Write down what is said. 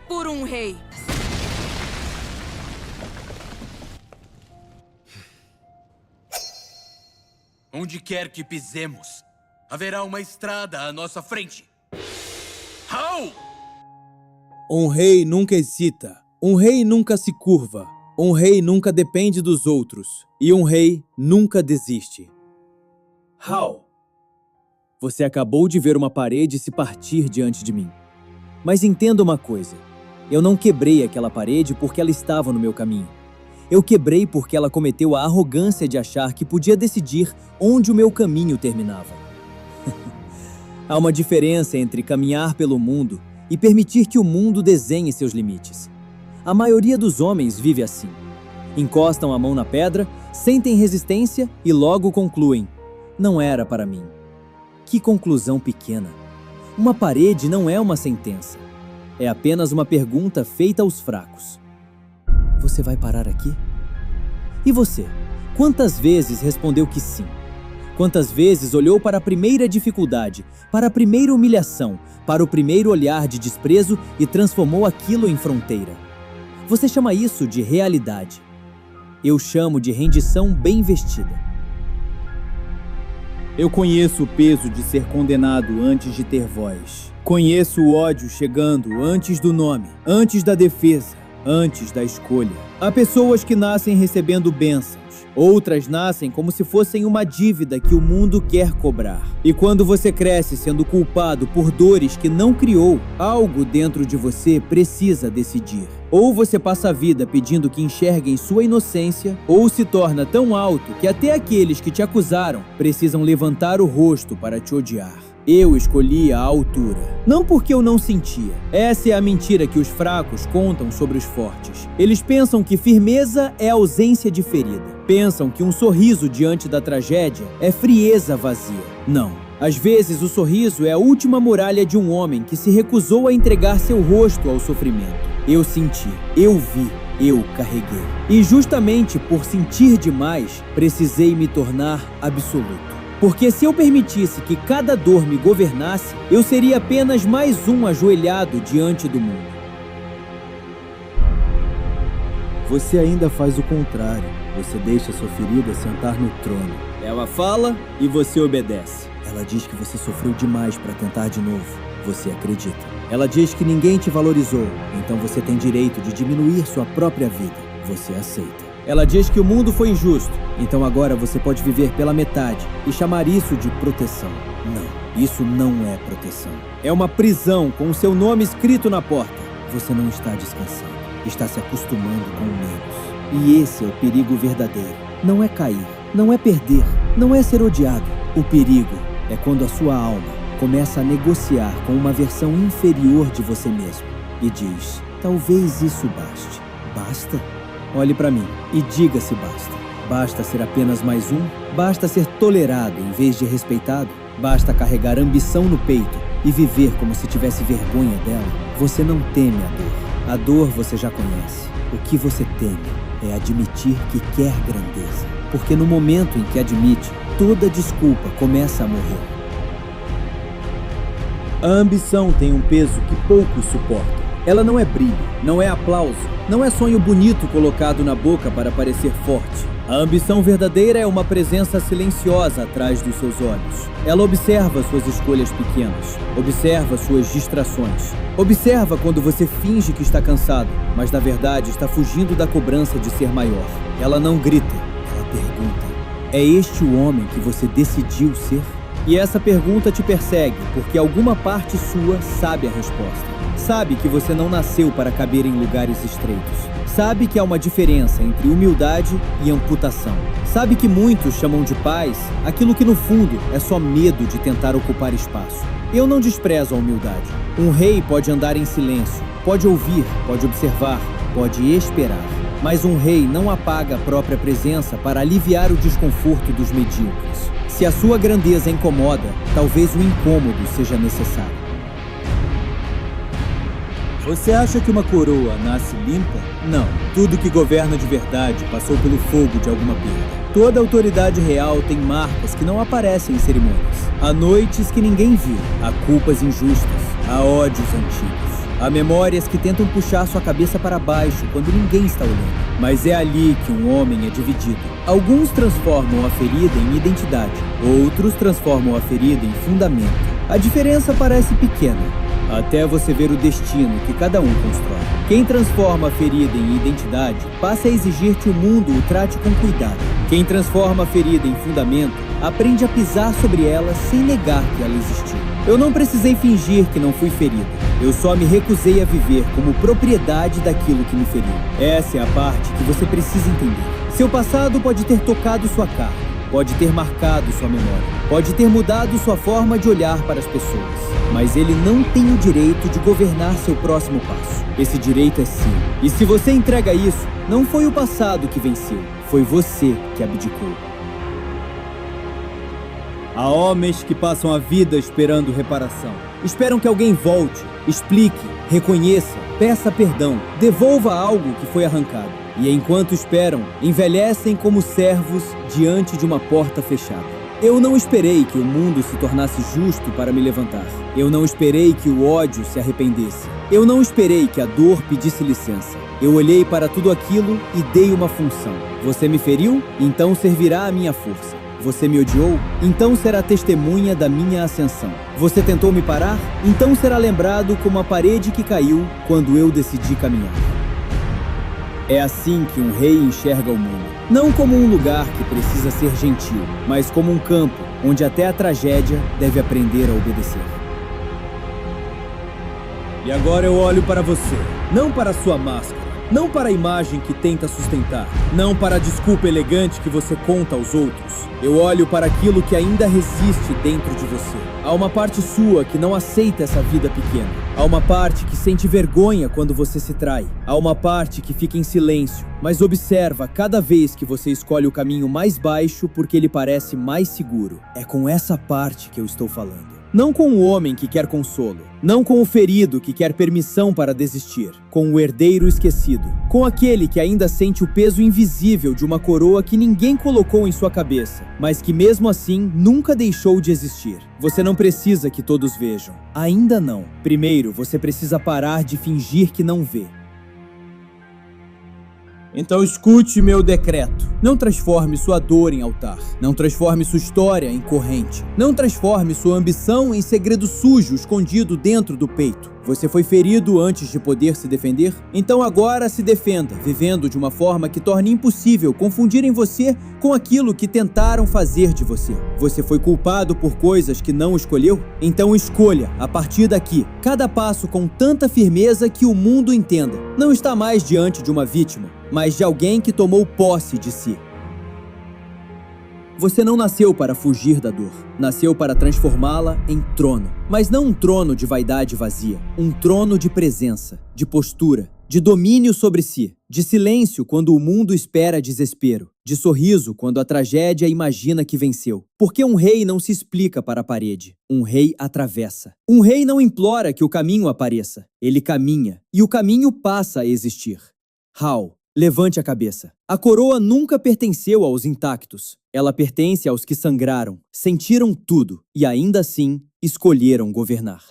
por um rei. Onde quer que pisemos, haverá uma estrada à nossa frente. How? Um rei nunca hesita. Um rei nunca se curva. Um rei nunca depende dos outros. E um rei nunca desiste. How? Você acabou de ver uma parede se partir diante de mim. Mas entenda uma coisa. Eu não quebrei aquela parede porque ela estava no meu caminho. Eu quebrei porque ela cometeu a arrogância de achar que podia decidir onde o meu caminho terminava. Há uma diferença entre caminhar pelo mundo e permitir que o mundo desenhe seus limites. A maioria dos homens vive assim. Encostam a mão na pedra, sentem resistência e logo concluem: não era para mim. Que conclusão pequena. Uma parede não é uma sentença. É apenas uma pergunta feita aos fracos. Você vai parar aqui? E você? Quantas vezes respondeu que sim? Quantas vezes olhou para a primeira dificuldade, para a primeira humilhação, para o primeiro olhar de desprezo e transformou aquilo em fronteira? Você chama isso de realidade. Eu chamo de rendição bem vestida. Eu conheço o peso de ser condenado antes de ter voz. Conheço o ódio chegando antes do nome, antes da defesa, antes da escolha. Há pessoas que nascem recebendo bênçãos. Outras nascem como se fossem uma dívida que o mundo quer cobrar. E quando você cresce sendo culpado por dores que não criou, algo dentro de você precisa decidir. Ou você passa a vida pedindo que enxerguem sua inocência, ou se torna tão alto que até aqueles que te acusaram precisam levantar o rosto para te odiar. Eu escolhi a altura. Não porque eu não sentia. Essa é a mentira que os fracos contam sobre os fortes. Eles pensam que firmeza é ausência de ferida. Pensam que um sorriso diante da tragédia é frieza vazia. Não. Às vezes o sorriso é a última muralha de um homem que se recusou a entregar seu rosto ao sofrimento. Eu senti, eu vi, eu carreguei. E justamente por sentir demais, precisei me tornar absoluto. Porque se eu permitisse que cada dor me governasse, eu seria apenas mais um ajoelhado diante do mundo. Você ainda faz o contrário. Você deixa sua ferida sentar no trono. Ela fala e você obedece. Ela diz que você sofreu demais para tentar de novo. Você acredita. Ela diz que ninguém te valorizou, então você tem direito de diminuir sua própria vida. Você aceita. Ela diz que o mundo foi injusto, então agora você pode viver pela metade e chamar isso de proteção. Não, isso não é proteção. É uma prisão com o seu nome escrito na porta. Você não está descansando, está se acostumando com o menos. E esse é o perigo verdadeiro. Não é cair, não é perder, não é ser odiado. O perigo é quando a sua alma começa a negociar com uma versão inferior de você mesmo e diz: talvez isso baste. Basta? Olhe para mim e diga se basta. Basta ser apenas mais um? Basta ser tolerado em vez de respeitado? Basta carregar ambição no peito e viver como se tivesse vergonha dela? Você não teme a dor. A dor você já conhece. O que você teme é admitir que quer grandeza. Porque no momento em que admite, toda desculpa começa a morrer. A ambição tem um peso que poucos suportam. Ela não é brilho, não é aplauso, não é sonho bonito colocado na boca para parecer forte. A ambição verdadeira é uma presença silenciosa atrás dos seus olhos. Ela observa suas escolhas pequenas, observa suas distrações. Observa quando você finge que está cansado, mas na verdade está fugindo da cobrança de ser maior. Ela não grita, ela pergunta: é este o homem que você decidiu ser? E essa pergunta te persegue porque alguma parte sua sabe a resposta. Sabe que você não nasceu para caber em lugares estreitos. Sabe que há uma diferença entre humildade e amputação. Sabe que muitos chamam de paz aquilo que no fundo é só medo de tentar ocupar espaço. Eu não desprezo a humildade. Um rei pode andar em silêncio, pode ouvir, pode observar, pode esperar. Mas um rei não apaga a própria presença para aliviar o desconforto dos medíocres. Se a sua grandeza incomoda, talvez o incômodo seja necessário. Você acha que uma coroa nasce limpa? Não. Tudo que governa de verdade passou pelo fogo de alguma perda. Toda autoridade real tem marcas que não aparecem em cerimônias. Há noites que ninguém viu. Há culpas injustas. Há ódios antigos. Há memórias que tentam puxar sua cabeça para baixo quando ninguém está olhando. Mas é ali que um homem é dividido. Alguns transformam a ferida em identidade, outros transformam a ferida em fundamento. A diferença parece pequena, até você ver o destino que cada um constrói. Quem transforma a ferida em identidade passa a exigir que o mundo o trate com cuidado. Quem transforma a ferida em fundamento aprende a pisar sobre ela sem negar que ela existiu. Eu não precisei fingir que não fui ferido. Eu só me recusei a viver como propriedade daquilo que me feriu. Essa é a parte que você precisa entender. Seu passado pode ter tocado sua carne, pode ter marcado sua memória, pode ter mudado sua forma de olhar para as pessoas, mas ele não tem o direito de governar seu próximo passo. Esse direito é seu. E se você entrega isso, não foi o passado que venceu, foi você que abdicou. Há homens que passam a vida esperando reparação. Esperam que alguém volte, explique, reconheça, peça perdão, devolva algo que foi arrancado. E enquanto esperam, envelhecem como servos diante de uma porta fechada. Eu não esperei que o mundo se tornasse justo para me levantar. Eu não esperei que o ódio se arrependesse. Eu não esperei que a dor pedisse licença. Eu olhei para tudo aquilo e dei uma função. Você me feriu? Então servirá a minha força. Você me odiou? Então será testemunha da minha ascensão. Você tentou me parar? Então será lembrado como a parede que caiu quando eu decidi caminhar. É assim que um rei enxerga o mundo. Não como um lugar que precisa ser gentil, mas como um campo onde até a tragédia deve aprender a obedecer. E agora eu olho para você, não para a sua máscara. Não para a imagem que tenta sustentar, não para a desculpa elegante que você conta aos outros. Eu olho para aquilo que ainda resiste dentro de você. Há uma parte sua que não aceita essa vida pequena. Há uma parte que sente vergonha quando você se trai. Há uma parte que fica em silêncio, mas observa cada vez que você escolhe o caminho mais baixo porque ele parece mais seguro. É com essa parte que eu estou falando. Não com o homem que quer consolo, não com o ferido que quer permissão para desistir, com o herdeiro esquecido, com aquele que ainda sente o peso invisível de uma coroa que ninguém colocou em sua cabeça, mas que mesmo assim nunca deixou de existir. Você não precisa que todos vejam. Ainda não. Primeiro, você precisa parar de fingir que não vê. Então escute meu decreto. Não transforme sua dor em altar. Não transforme sua história em corrente. Não transforme sua ambição em segredo sujo escondido dentro do peito. Você foi ferido antes de poder se defender? Então agora se defenda, vivendo de uma forma que torne impossível confundirem você com aquilo que tentaram fazer de você. Você foi culpado por coisas que não escolheu? Então escolha, a partir daqui, cada passo com tanta firmeza que o mundo entenda. Não está mais diante de uma vítima, mas de alguém que tomou posse de si. Você não nasceu para fugir da dor. Nasceu para transformá-la em trono. Mas não um trono de vaidade vazia. Um trono de presença, de postura, de domínio sobre si. De silêncio quando o mundo espera desespero. De sorriso quando a tragédia imagina que venceu. Porque um rei não se explica para a parede. Um rei atravessa. Um rei não implora que o caminho apareça. Ele caminha. E o caminho passa a existir. Hal, levante a cabeça. A coroa nunca pertenceu aos intactos. Ela pertence aos que sangraram, sentiram tudo e ainda assim escolheram governar.